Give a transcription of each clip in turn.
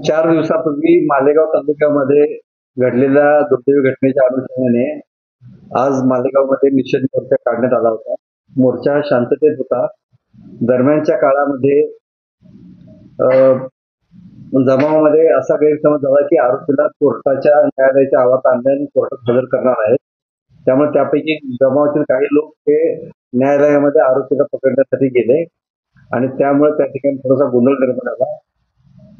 4 दिवसापूर्वी मालेगाव तालुक्यामध्ये घडलेल्या दुर्दैवी घटनेच्या अनुषंगाने आज मालेगावमध्ये निषेध मोर्चा काढण्यात आला होता. मोर्चा शांततेत होता. दरम्यानच्या काळामध्ये जमावामध्ये असा गैरसमज झाला की आरोपीला कोर्टाच्या न्यायालयाच्या आवाज आणल्याने कोर्टात हजर करणार आहेत. त्यामुळे त्यापैकी जमावातील काही लोक हे न्यायालयामध्ये आरोपीला पकडण्यासाठी गेले आणि त्यामुळे त्या ठिकाणी थोडासा गोंधळ निर्माण झाला.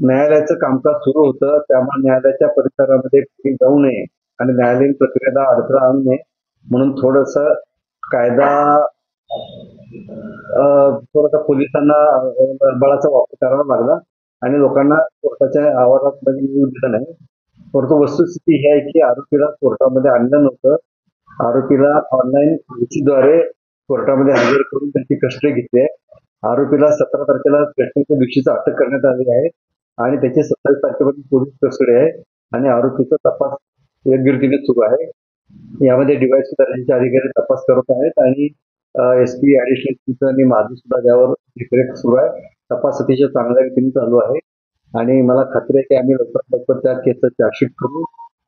न्यायालयाचं कामकाज सुरू होतं, त्यामुळे न्यायालयाच्या परिसरामध्ये कोणी जाऊ नये आणि न्यायालयीन प्रक्रियेला अडथळा आणू नये म्हणून थोडंसं कायदा थोडासा पोलिसांना बळाचा वापर करावा लागला आणि लोकांना कोर्टाच्या आवाजामध्ये येऊ दिलं नाही. परंतु वस्तुस्थिती ही आहे की आरोपीला कोर्टामध्ये आणलं नव्हतं. आरोपीला ऑनलाईन द्वारे कोर्टामध्ये हजर करून त्यांची कस्टडी घेतली आहे. आरोपीला 17 तारखेला घटनेच्या दिवशीच अटक करण्यात आली आहे आणि त्याची 27 तारखेपर्यंत पोलीस कस्टडी आहे आणि आरोपीचा तपास योग्य रीतीने सुरू आहे. यामध्ये डीवायएसपी दर्जाचे अधिकारी तपास करत आहेत आणि एसपी, ऍडिशनल एसपी आणि माझी सुद्धा यावर देखरेख सुरू आहे. तपास अतिशय चांगल्या रीतीने चालू आहे आणि मला खात्री आहे की आम्ही लवकरात लवकर त्या केसचं चार्जशीट करू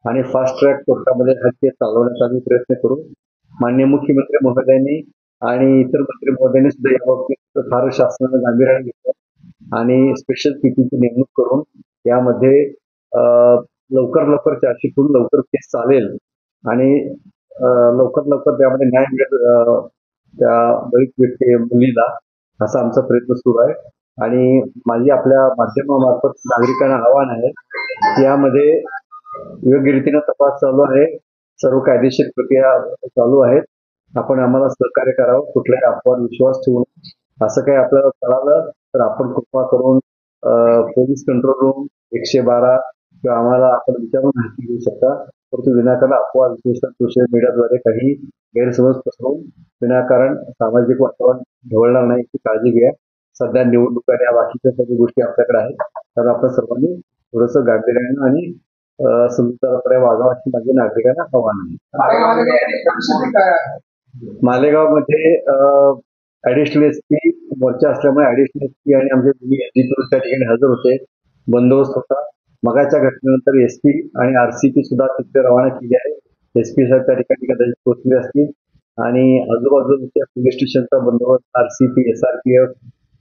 आणि फास्ट ट्रॅक कोर्टामध्ये हा केस चालवण्याचा आम्ही प्रयत्न करू. माननीय मुख्यमंत्री महोदयांनी आणि इतर मंत्री महोदयांनी सुद्धा याबाबतीत फार शासनानं गांभीर्याने घेतलं आणि स्पेशल पीपीची नेमणूक करून यामध्ये लवकर चार्जशीट करून लवकर केस चालेल आणि लवकर त्यामध्ये न्याय मिळेल त्या दलित व्यक्ती मुलीला, असा आमचा प्रयत्न सुरू आहे. आणि माझी आपल्या माध्यमामार्फत नागरिकांना आव्हान आहे की यामध्ये योग्य रीतीने तपास चालू आहे, सर्व कायदेशीर प्रक्रिया चालू आहेत. आपण आम्हाला सहकार्य करावं, कुठल्याही अफवावर विश्वास ठेवून असं काही आपल्याला कळालं तर आपण कृपा करून पोलीस कंट्रोल रूम 112 किंवा आम्हाला आपण विचारून माहिती घेऊ शकता. परंतु विनाकारण अफवा विशेषतः सोशल मीडियाद्वारे काही गैरसमज पसरवून विनाकारण सामाजिक वातावरण ढवळणार नाही याची काळजी घ्या. सध्या निवडणुका या बाकीच्या सगळ्या गोष्टी आपल्याकडे आहेत, तर आपण सर्वांनी थोडंसं गांभीर्यानं आणि समजूतदारपणे वागावं अशी माझी नागरिकांना आव्हान आहे. मालेगावमध्ये ऍडिशनल एसपी मोर्चा असल्यामुळे ऍडिशनल एसपी आणि आमचे एसडीपी त्या ठिकाणी हजर होते. बंदोबस्त होता. मगाच्या घटनेनंतर एसपी आणि आरसीपी सुद्धा तिथे रवाना केली आहे. एसपी साहेब त्या ठिकाणी कदाचित पोहोचले असतील आणि आजूबाजूच्या पोलीस स्टेशनचा बंदोबस्त आरसीपी, एसआरपीएफ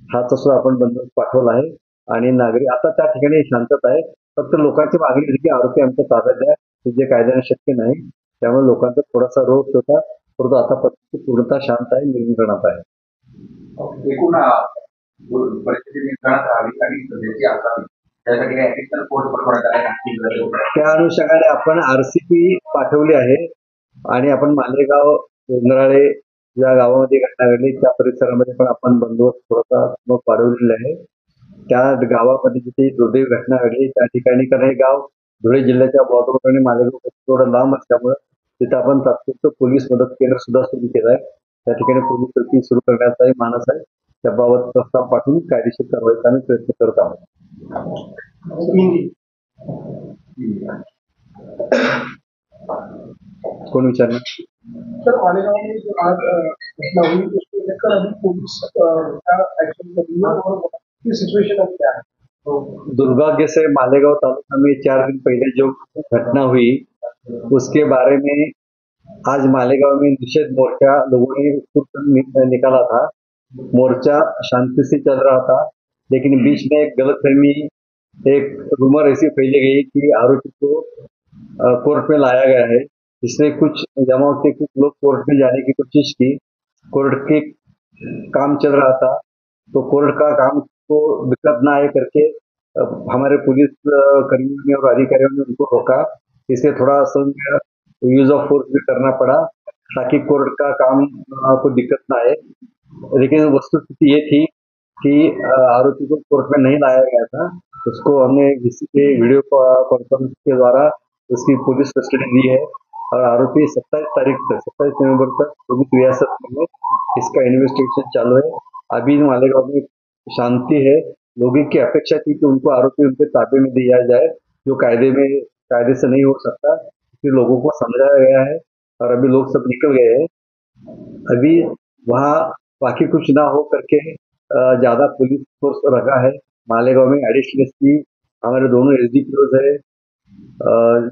हाचा सुद्धा आपण बंदोबस्त पाठवला आहे आणि नागरिक आता त्या ठिकाणी शांतता आहे. फक्त लोकांची मागणी होती की आरोपी आमच्या ताब्यात आहे, जे कायद्याने शक्य नाही. त्यामुळे लोकांचा थोडासा रोष होता, परंतु आता परिस्थिती पूर्णतः शांत आहे, नियंत्रणात आहे. एकूण परिस्थिती नियंत्रणात राहावी आणि सध्याची असावी त्यासाठी काही ऍडिशनल फोर्स त्या अनुषंगाने आपण आरसीपी पाठवली आहे आणि आपण मालेगाव, गोंधराळे ज्या गावामध्ये घटना घडली त्या परिसरामध्ये पण आपण बंदोबस्त थोडासा वाढवलेला आहे. त्या गावामध्ये जिथे दुर्दैवी घटना घडली त्या ठिकाणी, कारण हे गाव धुळे जिल्ह्याच्या बॉर्डरवर आणि मालेगाव थोडं लांब असल्यामुळे तिथे आपण तात्पुरतं पोलीस मदत केंद्र सुद्धा सुरू केलं आहे. त्या ठिकाणी पोलीस चौकी सुरू करण्याचाही मानस आहे. त्याबाबत प्रस्ताव पाठवून कायदेशीर कारवाईचा आम्ही प्रयत्न करत आहोत. कोण विचारणार? सर, मालेगावमध्ये आज घटना होईल लेकर अभी पोलीस सिचुएशन अभी क्या है? दुर्भाग्य से मालेगांव तालुका में 4 दिन पहले जो घटना हुई उसके बारे में आज मालेगांव में निषेध मोर्चा लोगों ने उत्स्फूर्त निकाला था. मोर्चा शांति से चल रहा था, लेकिन बीच में एक गलतफहमी, एक रूमर ऐसी फैली गई कि आरोपी को कोर्ट में लाया गया है. इससे कुछ जमाव के कुछ लोग कोर्ट में जाने की कोशिश की. कोर्ट के काम चल रहा था तो कोर्ट का काम को दिक्कत ना आए करके हमारे पुलिस कर्मियों ने और अधिकारियों ने उनको रोका. इससे थोड़ा यूज ऑफ फोर्स भी करना पड़ा ताकि कोर्ट का काम को दिक्कत ना आए. लेकिन वस्तुस्थिति ये थी कि आरोपी को कोर्ट में नहीं लाया गया था. उसको हमने वीडियो कॉन्फ्रेंस के द्वारा उसकी पुलिस कस्टडी दी है और आरोपी 27 नवंबर तक पुलिस रियासत में इसका इन्वेस्टिगेशन चालू है. अभी मालेगांव में शांति है. लोगों की अपेक्षा थी कि उनको आरोपी उनके ताबे में दिया जाए, जो कायदे से नहीं हो सकता. इसलिए लोगों को समझाया गया है और अभी लोग सब निकल गए हैं. अभी वहाँ बाकी कुछ ना हो करके ज्यादा पुलिस फोर्स रखा है. मालेगांव में एडिशनल एसपी हमारे दोनों एसडीपीओ है।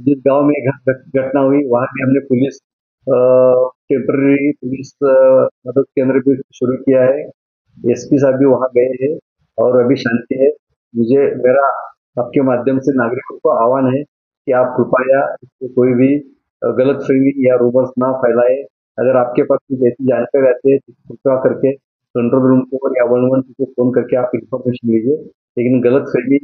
जिस गांव में घटना हुई वहां भी हमने पुलिस टेम्पररी पुलिस मदद केंद्र भी शुरू किया है। एसपी साहब भी वहां गए हैं और अभी शांति है। मेरा आपके माध्यम से नागरिकों को आह्वान है कि आप कृपया इसको कोई भी गलत फहमी या रूमर्स ना फैलाए। अगर आपके पास कुछ ऐसी जानकारी आती है तो कृपया करके कंट्रोल रूम को या 112 को फोन करके आप इंफॉर्मेशन लीजिए, लेकिन गलत फहमी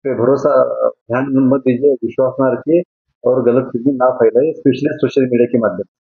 पे भरोसा ध्यान मत दीजिए, विश्वास ना रखिए और गलत फहमी ना फैलाइए, स्पेशली सोशल मीडिया के माध्यम से।